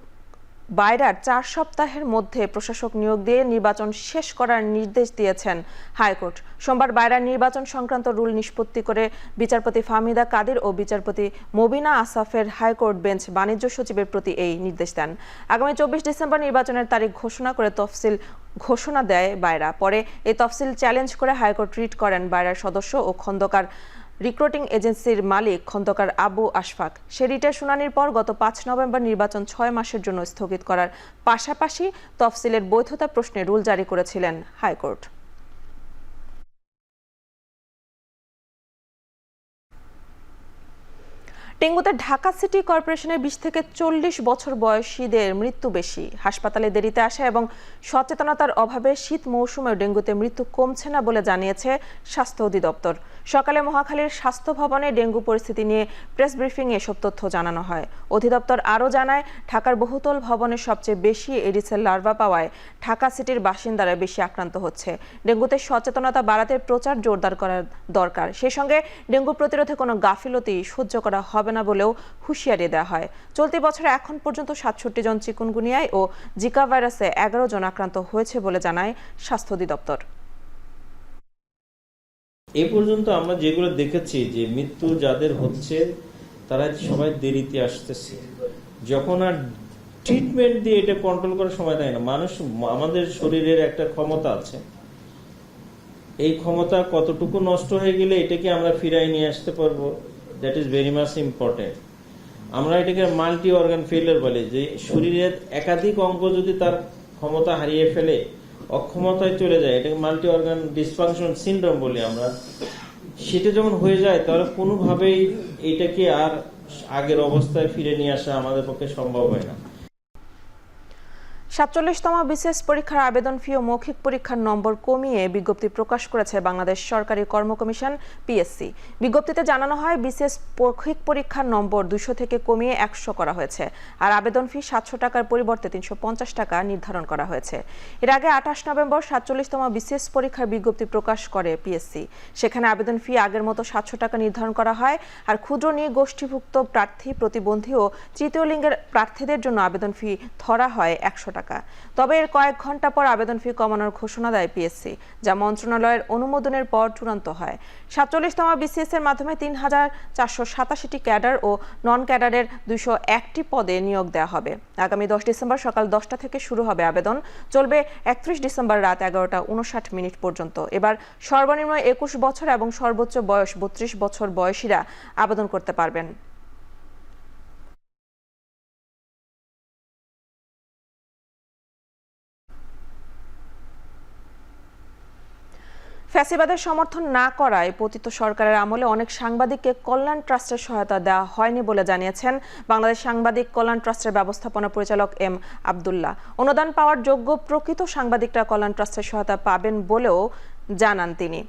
বাইরার 4 সপ্তাহের মধ্যে প্রশাসক নিয়োগ দিয়ে নির্বাচন শেষ করার নির্দেশ দিয়েছেন হাইকোর্ট। সোমবার বাইরার নির্বাচন সংক্রান্ত রুল নিষ্পত্তি করে বিচারপতি ফাহমিদা কাদির ও বিচারপতি মবিনা আসাফের হাইকোর্ট বেঞ্চ বাণিজ্য সচিবের প্রতি এই নির্দেশ দেন। আগামী 24 ডিসেম্বর নির্বাচনের তারিখ ঘোষণা করে তফসিল ঘোষণা দেয় বাইরা। পরে এই তফসিল চ্যালেঞ্জ করে হাইকোর্ট রিট করেন বাইরার সদস্য ও খন্দকার রিক্রুটিং এজেন্সির মালিক খন্দকার আবু আশফাক। সে রিটের শুনানির পর গত 5 নভেম্বর নির্বাচন 6 মাসের জন্য স্থগিত করার পাশাপাশি তফসিলের বৈধতা প্রশ্নে রুল জারি করেছিলেন হাইকোর্ট। ডেঙ্গুতে ঢাকা সিটি কর্পোরেশনের 20 থেকে 40 বছর বয়সীদের মৃত্যু বেশি। হাসপাতালে দেরিতে আসা এবং সচেতনতার অভাবে শীত মৌসুমে ডেঙ্গুতে মৃত্যু কমছে না বলে জানিয়েছে স্বাস্থ্য অধিদপ্তর। সকালে মহাখালীর স্বাস্থ্য ভবনে ডেঙ্গু পরিস্থিতি নিয়ে প্রেস ব্রিফিংয়ে এসব তথ্য জানানো হয়। অধিদপ্তর আরও জানায়, ঢাকার বহুতল ভবনে সবচেয়ে বেশি এডিসের লার্ভা পাওয়ায় ঢাকা সিটির বাসিন্দারা বেশি আক্রান্ত হচ্ছে। ডেঙ্গুতে সচেতনতা বাড়াতে প্রচার জোরদার করা দরকার। সেই সঙ্গে ডেঙ্গু প্রতিরোধে কোনো গাফিলতি সহ্য করা হবে না বলেও হুঁশিয়ারি দেওয়া হয়। চলতি বছরে এখন পর্যন্ত 67 জন চিকুনগুনিয়ায় ও জিকা ভাইরাসে 11 জন আক্রান্ত হয়েছে বলে জানায় স্বাস্থ্য অধিদপ্তর। এ পর্যন্ত আমরা যেগুলো দেখেছি যে মৃত্যু যাদের হচ্ছে তারা সবাই দেরিতে আসতেছে। যখন আর ট্রিটমেন্ট দিয়ে এটা কন্ট্রোল করার সময় থাকে না। মানুষ, আমাদের শরীরের একটা ক্ষমতা আছে, এই ক্ষমতা কতটুকু নষ্ট হয়ে গেলে এটাকে আমরা ফিরাই নিয়ে আসতে পারবো, that is very much important. আমরা এটাকে মাল্টি অর্গান ফেলিয়ার বলি, যে শরীরের একাধিক অঙ্গ যদি তার ক্ষমতা হারিয়ে ফেলে, অক্ষমতায় চলে যায়, এটাকে মাল্টি অর্গান ডিসফাংশন সিনড্রোম বলি আমরা। সেটা যখন হয়ে যায় তাহলে কোনোভাবেই এটাকে আর আগের অবস্থায় ফিরে নিয়ে আসা আমাদের পক্ষে সম্ভব হয় না। 47তম বিসিএস পরীক্ষার আবেদন ফি ও মৌখিক পরীক্ষার নম্বর কমিয়ে বিজ্ঞপ্তি প্রকাশ করেছে বাংলাদেশ সরকারি কর্ম কমিশন পিএসসি। বিজ্ঞপ্তিতে জানানো হয়, বিসিএস মৌখিক পরীক্ষার নম্বর 200 থেকে কমিয়ে 100 করা হয়েছে, আর আবেদন ফি 700 টাকার পরিবর্তে 350 টাকা নির্ধারণ করা হয়েছে। এর আগে 28 নভেম্বর 47তম বিসিএস পরীক্ষার বিজ্ঞপ্তি প্রকাশ করে পিএসসি। সেখানে আবেদন ফি আগের মতো 700 টাকা নির্ধারণ করা হয়, আর ক্ষুদ্র নৃগোষ্ঠীভুক্ত প্রার্থী, প্রতিবন্ধী ও তৃতীয় লিঙ্গের প্রার্থীদের জন্য আবেদন ফি ধরা হয় 100 টাকা। টাকা। তবে এর কয়েক ঘন্টা পর আবেদন ফি কমানোর ঘোষণা দেয় পিএসসি, যা মন্ত্রণালয়ের অনুমোদনের পর চূড়ান্ত হয়। 47তম বিসিএস এর মাধ্যমে ৩,৪৮৭টি ক্যাডার ও নন ক্যাডারের 201টি পদে নিয়োগ দেওয়া হবে। আগামী 10 ডিসেম্বর সকাল 10টা থেকে শুরু হবে আবেদন, চলবে 31 ডিসেম্বর রাত 11টা 59 পর্যন্ত। এবার সর্বনিম্ন 21 বছর এবং সর্বোচ্চ বয়স 32 বছর বয়সীরা আবেদন করতে পারবেন। ফ্যাসিবাদের সমর্থন না করায় পতিত সরকারের আমলে অনেক সাংবাদিককে কল্যাণ ট্রাস্টের সহায়তা দেওয়া হয়নি বলে জানিয়েছেন বাংলাদেশ সাংবাদিক কল্যাণ ট্রাস্টের ব্যবস্থাপনা পরিচালক এম আব্দুল্লাহ। অনুদান পাওয়ার যোগ্য প্রকৃত সাংবাদিকরা কল্যাণ ট্রাস্টের সহায়তা পাবেন বলেও জানান তিনি।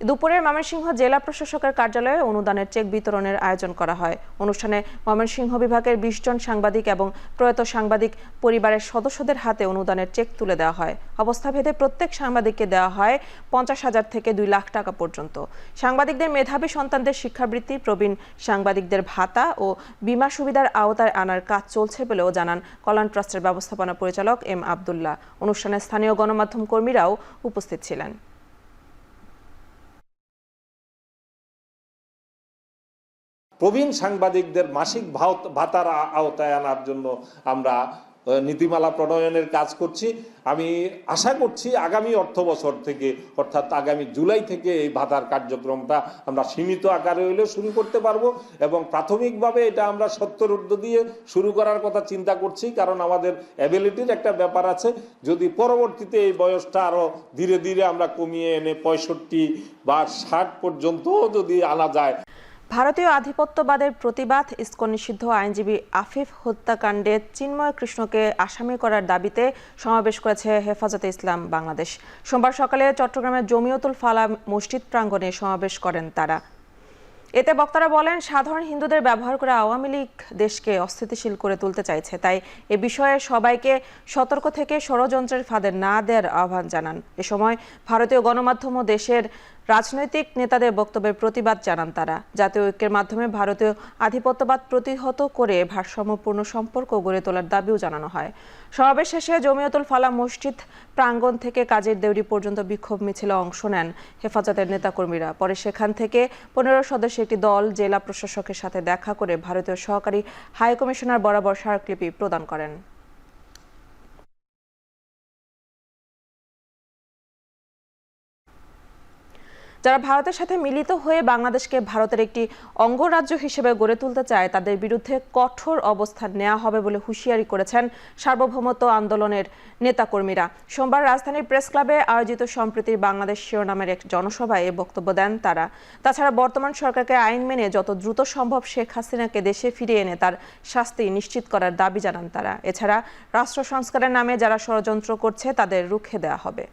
দুপুরে ময়মনসিংহ জেলা প্রশাসকের কার্যালয়ে অনুদানের চেক বিতরণের আয়োজন করা হয়। অনুষ্ঠানে ময়মনসিংহ বিভাগের 20 জন সাংবাদিক এবং প্রয়াত সাংবাদিক পরিবারের সদস্যদের হাতে অনুদানের চেক তুলে দেওয়া হয়। অবস্থাভেদে প্রত্যেক সাংবাদিককে দেওয়া হয় 50,000 থেকে 2 লাখ টাকা পর্যন্ত। সাংবাদিকদের মেধাবী সন্তানদের শিক্ষাবৃত্তি, প্রবীণ সাংবাদিকদের ভাতা ও বীমা সুবিধার আওতায় আনার কাজ চলছে বলেও জানান কল্যাণ ট্রাস্টের ব্যবস্থাপনা পরিচালক এম আব্দুল্লাহ। অনুষ্ঠানে স্থানীয় গণমাধ্যম কর্মীরাও উপস্থিত ছিলেন। প্রবীণ সাংবাদিকদের মাসিক ভাতার আওতায় আনার জন্য আমরা নীতিমালা প্রণয়নের কাজ করছি। আমি আশা করছি আগামী অর্থ বছর থেকে, অর্থাৎ আগামী জুলাই থেকে এই ভাতার কার্যক্রমটা আমরা সীমিত আকারে হইলেও শুরু করতে পারবো এবং প্রাথমিকভাবে এটা আমরা 70 ঊর্ধ্ব দিয়ে শুরু করার কথা চিন্তা করছি, কারণ আমাদের অ্যাবিলিটির একটা ব্যাপার আছে। যদি পরবর্তীতে এই বয়সটা আরও ধীরে ধীরে আমরা কমিয়ে এনে 65 বা 60 পর্যন্ত যদি আনা যায়। ভারতীয় আধিপত্যবাদের প্রতিবাদ, ইসকন নিষিদ্ধ আইনজীবী আফিফ হত্যাকাণ্ডে চিন্ময় কৃষ্ণকে আসামি করার দাবিতে সমাবেশ করেছে হেফাজতে ইসলাম বাংলাদেশ। সোমবার সকালে চট্টগ্রামের জমিয়তুল ফালাহ মসজিদ প্রাঙ্গণে সমাবেশ করেন তারা। এতে বক্তারা বলেন, সাধারণ হিন্দুদের ব্যবহার করে আওয়ামী লীগ দেশকে অস্থিতিশীল করে তুলতে চাইছে, তাই এ বিষয়ে সবাইকে সতর্ক থেকে ষড়যন্ত্রের ফাঁদে না দেওয়ার আহ্বান জানান। এ সময় ভারতীয় গণমাধ্যম ও দেশের রাজনৈতিক নেতাদের বক্তব্যের প্রতিবাদ জানান তারা। জাতীয় ঐক্যের মাধ্যমে ভারতীয় আধিপত্যবাদ প্রতিহত করে ভারসাম্যপূর্ণ সম্পর্ক গড়ে তোলার দাবিও জানানো হয়। সমাবেশ শেষে জমিয়তুল ফালাহ মসজিদ প্রাঙ্গণ থেকে কাজের দেউরি পর্যন্ত বিক্ষোভ মিছিলে অংশ নেন হেফাজতের নেতাকর্মীরা। পরে সেখান থেকে 15 সদস্যের একটি দল জেলা প্রশাসকের সাথে দেখা করে ভারতীয় সহকারী হাই কমিশনার বরাবর স্মারকলিপি প্রদান করেন। যারা ভারতের সাথে মিলিত হয়ে বাংলাদেশকে ভারতের একটি অঙ্গরাজ্য হিসেবে গড়ে তুলতে চায়, তাদের বিরুদ্ধে কঠোর অবস্থান নেওয়া হবে বলে হুঁশিয়ারি করেছেন সার্বভৌমত্ব আন্দোলনের নেতাকর্মীরা। সোমবার রাজধানীর প্রেস ক্লাবে আয়োজিত সম্প্রীতির বাংলাদেশ শিরোনামের এক জনসভায় এ বক্তব্য দেন তারা। তাছাড়া বর্তমান সরকারকে আইন মেনে যত দ্রুত সম্ভব শেখ হাসিনাকে দেশে ফিরিয়ে এনে তার শাস্তি নিশ্চিত করার দাবি জানান তারা। এছাড়া রাষ্ট্র সংস্কারের নামে যারা ষড়যন্ত্র করছে তাদের রুখে দেওয়া হবে।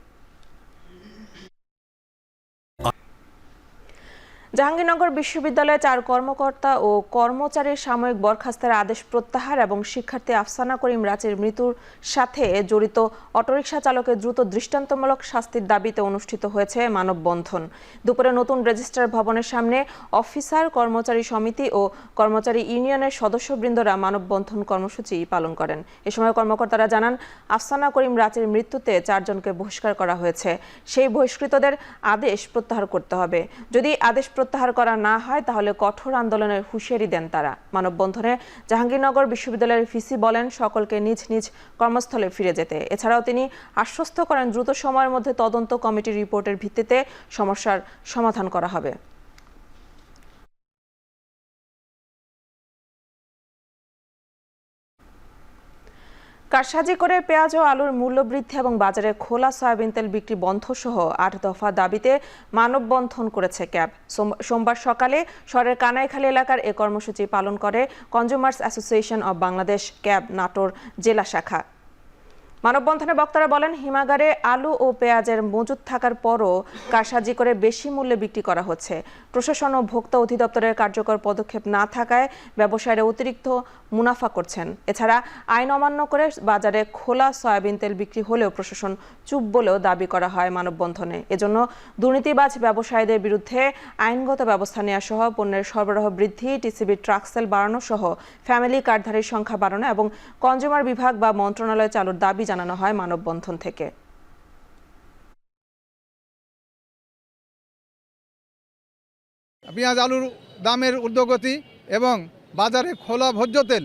জাহাঙ্গীরনগর বিশ্ববিদ্যালয়ে 4 কর্মকর্তা ও কর্মচারীর সাময়িক বরখাস্তের আদেশ প্রত্যাহার এবং শিক্ষার্থী আফসানা করিম রাজের মৃত্যুর সাথে জড়িত অটোরিকশা চালকের দ্রুত দৃষ্টান্তমূলক শাস্তির দাবিতে অনুষ্ঠিত হয়েছে মানববন্ধন। দুপুরে নতুন রেজিস্ট্রার ভবনের সামনে অফিসার কর্মচারী সমিতি ও কর্মচারী ইউনিয়নের সদস্যবৃন্দরা মানববন্ধন কর্মসূচি পালন করেন। এ সময় কর্মকর্তারা জানান, আফসানা করিম রাজের মৃত্যুতে 4 জনকে বহিষ্কার করা হয়েছে। সেই বহিষ্কৃতদের আদেশ প্রত্যাহার করতে হবে। যদি আদেশ প্রত্যাহার করা না হয় তাহলে কঠোর আন্দোলনের হুঁশিয়ারি দেন তারা। মানববন্ধনে জাহাঙ্গীরনগর বিশ্ববিদ্যালয়ের ভিসি বলেন, সকলকে নিজ নিজ কর্মস্থলে ফিরে যেতে। এছাড়াও তিনি আশ্বস্ত করেন, দ্রুত সময়ের মধ্যে তদন্ত কমিটির রিপোর্টের ভিত্তিতে সমস্যার সমাধান করা হবে। কারসাজি করে পেঁয়াজ ও আলুর মূল্যবৃদ্ধি এবং বাজারে খোলা সয়াবিন তেল বিক্রি বন্ধ সহ 8 দফা দাবিতে মানববন্ধন করেছে ক্যাব। সোমবার সকালে শহরের কানাইখালী এলাকার এ কর্মসূচি পালন করে consumers association of Bangladesh cab Natore জেলা শাখা। মানববন্ধনে বক্তারা বলেন, হিমাগারে আলু ও পেঁয়াজের মজুদ থাকার পরও কারসাজি করে বেশি মূল্যে বিক্রি করা হচ্ছে। প্রশাসন ও ভোক্তা অধিদপ্তরের কার্যকর পদক্ষেপ না থাকায় ব্যবসায়ীরা অতিরিক্ত মুনাফা করছেন। এছাড়া আইন অমান্য করে বাজারে খোলা সয়াবিন তেল বিক্রি হলেও প্রশাসন চুপ বলেও দাবি করা হয় মানববন্ধনে। এজন্য দুর্নীতিবাজ ব্যবসায়ীদের বিরুদ্ধে আইনগত ব্যবস্থা নেওয়া সহ পণ্যের সরবরাহ বৃদ্ধি, টিসিবি ট্রাক সেল বাড়ানো সহ ফ্যামিলি কার্ডধারীর সংখ্যা বাড়ানো এবং কনজিউমার বিভাগ বা মন্ত্রণালয় চালুর দাবি জানানো হয় মানববন্ধন থেকে। পেঁয়াজ আলুর দামের ঊর্ধ্বগতি এবং বাজারে খোলা ভোজ্য তেল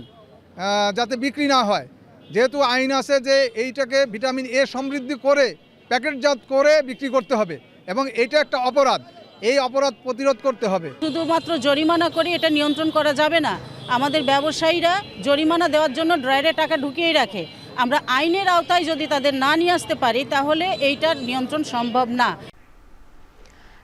যাতে বিক্রি না হয়, যেহেতু আইন আছে যে এইটাকে ভিটামিন এ সমৃদ্ধি করে প্যাকেটজাত করে বিক্রি করতে হবে এবং এটা একটা অপরাধ, এই অপরাধ প্রতিরোধ করতে হবে। শুধুমাত্র জরিমানা করে এটা নিয়ন্ত্রণ করা যাবে না, আমাদের ব্যবসায়ীরা জরিমানা দেওয়ার জন্য ড্রায়ারে টাকা ঢুকিয়েই রাখে। আমরা আইনের আওতায় যদি তাদের না নিয়ে আসতে পারি তাহলে এইটার নিয়ন্ত্রণ সম্ভব না।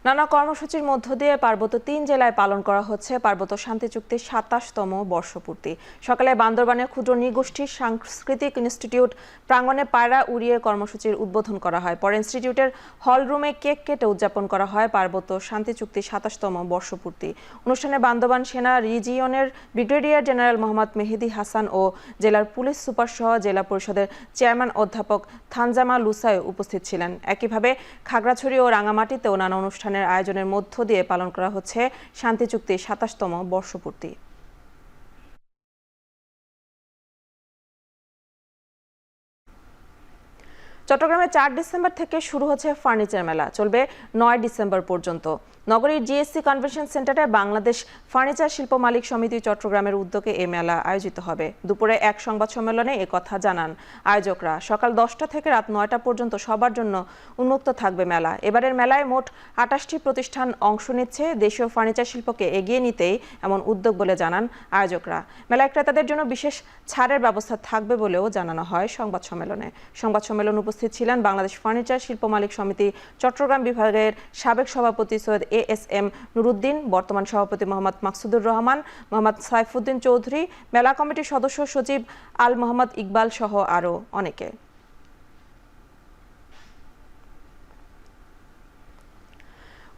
নানা কর্মসূচির মধ্য দিয়ে পার্বত্য 3 জেলায় পালন করা হচ্ছে পার্বত্য শান্তি চুক্তির 27তম বর্ষপূর্তি। সকালে বান্দরবানের ক্ষুদ্র নৃগোষ্ঠীর সাংস্কৃতিক ইনস্টিটিউট প্রাঙ্গণে পায়রা উড়িয়ে কর্মসূচির উদ্বোধন করা হয়। পরে ইনস্টিটিউটের হল রুমে কেক কেটে উদযাপন করা হয় পার্বত্য শান্তি চুক্তির 27তম বর্ষপূর্তি। অনুষ্ঠানে বান্দরবান সেনা রিজিয়নের ব্রিগেডিয়ার জেনারেল মোহাম্মদ মেহেদি হাসান ও জেলার পুলিশ সুপার সহ জেলা পরিষদের চেয়ারম্যান অধ্যাপক থানজামা লুসাই উপস্থিত ছিলেন। একইভাবে খাগড়াছড়ি ও রাঙামাটিতেও নানা অনুষ্ঠানের আয়োজনের মধ্য দিয়ে পালন করা হচ্ছে শান্তি চুক্তির 27তম বর্ষপূর্তি। চট্টগ্রামে 4 ডিসেম্বর থেকে শুরু হচ্ছে ফার্নিচার মেলা, চলবে 9 ডিসেম্বর পর্যন্ত। নগরীর জিএসসি কনভেনশন সেন্টারে বাংলাদেশ ফার্নিচার শিল্প মালিক সমিতি চট্টগ্রামের উদ্যোগে এই মেলা আয়োজিত হবে। দুপুরে এক সংবাদ সম্মেলনে একথা জানান আয়োজকরা। সকাল 10টা থেকে রাত 9টা পর্যন্ত সবার জন্য উন্মুক্ত থাকবে মেলা। এবারের মেলায় মোট 28টি প্রতিষ্ঠান অংশ নিচ্ছে। দেশীয় ফার্নিচার শিল্পকে এগিয়ে নিতেই এমন উদ্যোগ বলে জানান আয়োজকরা। মেলায় ক্রেতাদের জন্য বিশেষ ছাড়ের ব্যবস্থা থাকবে বলেও জানানো হয় সংবাদ সম্মেলনে। সংবাদ সম্মেলন উপস্থিত ছিলেন বাংলাদেশ ফার্নিচার শিল্প মালিক সমিতি চট্টগ্রাম বিভাগের সাবেক সভাপতি সৈয়দ এএসএম নুরুদ্দিন, বর্তমান সভাপতি মোহাম্মদ মাকসুদুর রহমান, মোহাম্মদ সাইফুদ্দিন চৌধুরী, মেলা কমিটির সদস্য সচিব আল মোহাম্মদ ইকবাল সহ আরও অনেকে।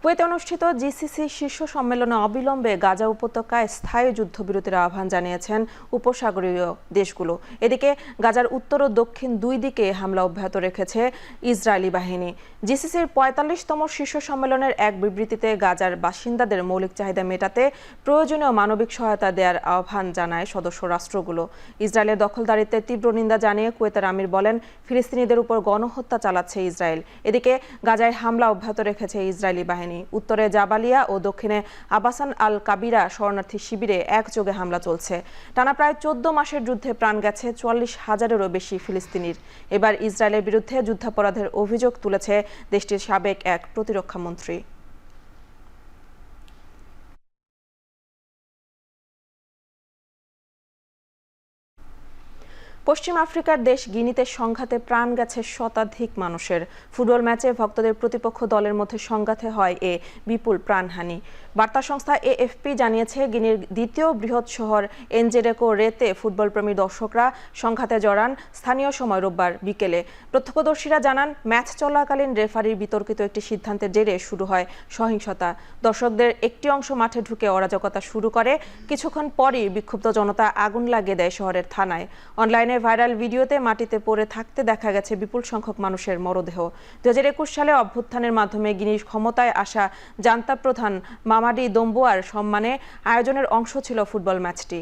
কুয়েতে অনুষ্ঠিত জিসিসি শীর্ষ সম্মেলনে অবিলম্বে গাজা উপত্যকায় স্থায়ী যুদ্ধবিরতির আহ্বান জানিয়েছেন উপসাগরীয় দেশগুলো। এদিকে গাজার উত্তর ও দক্ষিণ দুই দিকে হামলা অব্যাহত রেখেছে ইসরায়েলি বাহিনী। জিসিসির 45তম শীর্ষ সম্মেলনের এক বিবৃতিতে গাজার বাসিন্দাদের মৌলিক চাহিদা মেটাতে প্রয়োজনীয় মানবিক সহায়তা দেওয়ার আহ্বান জানায় সদস্য রাষ্ট্রগুলো। ইসরায়েলের দখলদারিত্বের তীব্র নিন্দা জানিয়ে কুয়েতের আমির বলেন, ফিলিস্তিনিদের উপর গণহত্যা চালাচ্ছে ইসরায়েল। এদিকে গাজায় হামলা অব্যাহত রেখেছে ইসরায়েলি বাহিনী। উত্তরে জাবালিয়া ও দক্ষিণে আবাসান আল কাবিরা শরণার্থী শিবিরে একযোগে হামলা চলছে। টানা প্রায় 14 মাসের যুদ্ধে প্রাণ গেছে 44,000-এরও বেশি ফিলিস্তিনির। এবার ইসরায়েলের বিরুদ্ধে যুদ্ধাপরাধের অভিযোগ তুলেছে দেশটির সাবেক এক প্রতিরক্ষা মন্ত্রী। পশ্চিম আফ্রিকার দেশ গিনিতে সংঘাতে প্রাণ গেছে শতাধিক মানুষের। ফুটবল ম্যাচে ভক্তদের প্রতিপক্ষ দলের মধ্যে সংঘাতে হয় এ বিপুল প্রাণহানি। বার্তা সংস্থা এএফপি জানিয়েছে, গিনির দ্বিতীয় বৃহৎ শহর এনজেডেকো রেতে ফুটবলপ্রেমী দর্শকরা সংঘাতে জড়ান স্থানীয় সময় রোববার বিকেলে। প্রত্যক্ষদর্শীরা জানান, ম্যাচ চলাকালীন রেফারির বিতর্কিত একটি সিদ্ধান্তের জেরে শুরু হয় সহিংসতা। দর্শকদের একটি অংশ মাঠে ঢুকে অরাজকতা শুরু করে। কিছুক্ষণ পরই বিক্ষুব্ধ জনতা আগুন লাগিয়ে দেয় শহরের থানায়। অনলাইনে ভাইরাল ভিডিওতে মাটিতে পড়ে থাকতে দেখা গেছে বিপুল সংখ্যক মানুষের মরদেহ। 2021 সালে অভ্যুত্থানের মাধ্যমে গিনির ক্ষমতায় আসা জান্তা প্রধান মামাডি দম্বুয়ার সম্মানে আয়োজনের অংশ ছিল ফুটবল ম্যাচটি।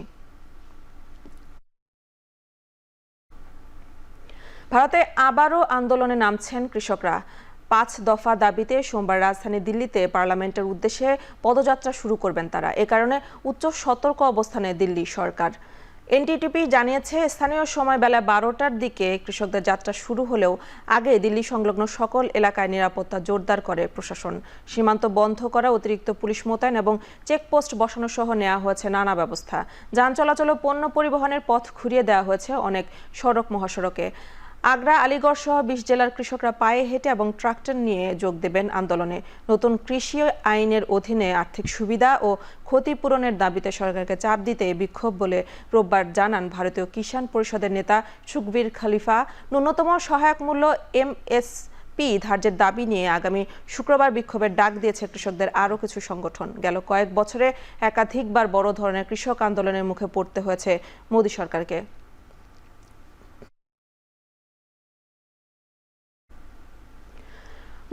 ভারতে আবারও আন্দোলনে নামছেন কৃষকরা। 5 দফা দাবিতে সোমবার রাজধানী দিল্লিতে পার্লামেন্টের উদ্দেশ্যে পদযাত্রা শুরু করবেন তারা। এ কারণে উচ্চ সতর্ক অবস্থানে দিল্লি সরকার। এনটিটিপি জানিয়েছে, স্থানীয় সময় বেলা 12টার দিকে কৃষকদের যাত্রা শুরু হলেও আগে দিল্লি সংলগ্ন সকল এলাকায় নিরাপত্তা জোরদার করে প্রশাসন। সীমান্ত বন্ধ করা, অতিরিক্ত পুলিশ মোতায়েন এবং চেকপোস্ট বসানো সহ নেওয়া হয়েছে নানা ব্যবস্থা। যান চলাচল ও পণ্য পরিবহনের পথ ঘুরিয়ে দেওয়া হয়েছে অনেক সড়ক মহাসড়কে। আগ্রা, আলিগড় সহ 20 জেলার কৃষকরা পায়ে হেঁটে এবং ট্রাক্টর নিয়ে যোগ দেবেন আন্দোলনে। নতুন কৃষি আইনের অধীনে আর্থিক সুবিধা ও ক্ষতিপূরণের দাবিতে সরকারকে চাপ দিতে বিক্ষোভ বলে রোববার জানান ভারতীয় কিষাণ পরিষদের নেতা সুখবীর খলিফা। ন্যূনতম সহায়ক মূল্য এমএসপি ধার্যের দাবি নিয়ে আগামী শুক্রবার বিক্ষোভের ডাক দিয়েছে কৃষকদের আরও কিছু সংগঠন। গেল কয়েক বছরে একাধিকবার বড় ধরনের কৃষক আন্দোলনের মুখে পড়তে হয়েছে মোদী সরকারকে।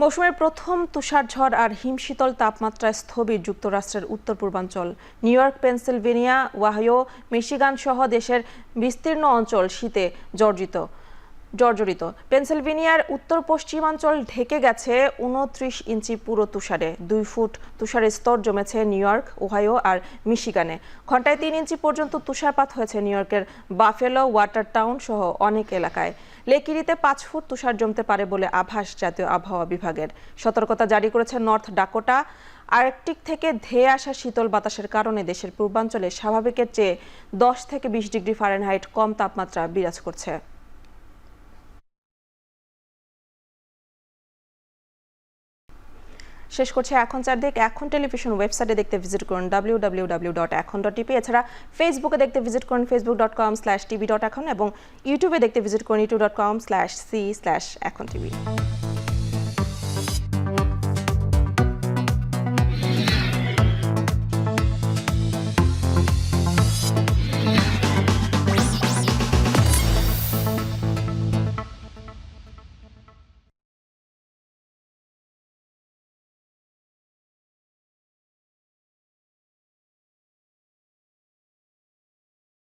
মৌসুমের প্রথম তুষারঝড় আর হিমশীতল তাপমাত্রায় স্থবির যুক্তরাষ্ট্রের উত্তর পূর্বাঞ্চল। New York, Pennsylvania, Ohio, Michigan সহ দেশের বিস্তীর্ণ অঞ্চল শীতে জর্জরিত। জর্জরিত। পেনসিলভেনিয়ার উত্তর পশ্চিমাঞ্চল ঢেকে গেছে 29 ইঞ্চি পুরো তুষারে। 2 ফুট তুষারের স্তর জমেছে নিউ ইয়র্ক, ওহাইও আর মিশিগানে। ঘন্টায় 3 ইঞ্চি পর্যন্ত তুষারপাত হয়েছে নিউ ইয়র্কের বাফেলো, ওয়াটার টাউন সহ অনেক এলাকায়। লেক ইরিতে 5 ফুট তুষার জমতে পারে বলে আভাস জাতীয় আবহাওয়া বিভাগের। সতর্কতা জারি করেছে নর্থ ডাকোটা। আর্কটিক থেকে ধেয়ে আসা শীতল বাতাসের কারণে দেশের পূর্বাঞ্চলে স্বাভাবিকের চেয়ে 10 থেকে 20 ডিগ্রি ফারেনহাইট কম তাপমাত্রা বিরাজ করছে। শেষ করছে এখন চারদিক। এখন টেলিভিশন ওয়েবসাইটে দেখতে ভিজিট করুন www.ekhon.tv। এছাড়া ফেসবুকে দেখতে ভিজিট করুন facebook.com/tv.ekhon এবং ইউটিউবে দেখতে ভিজিট করুন youtube.com/c/ekhon tv।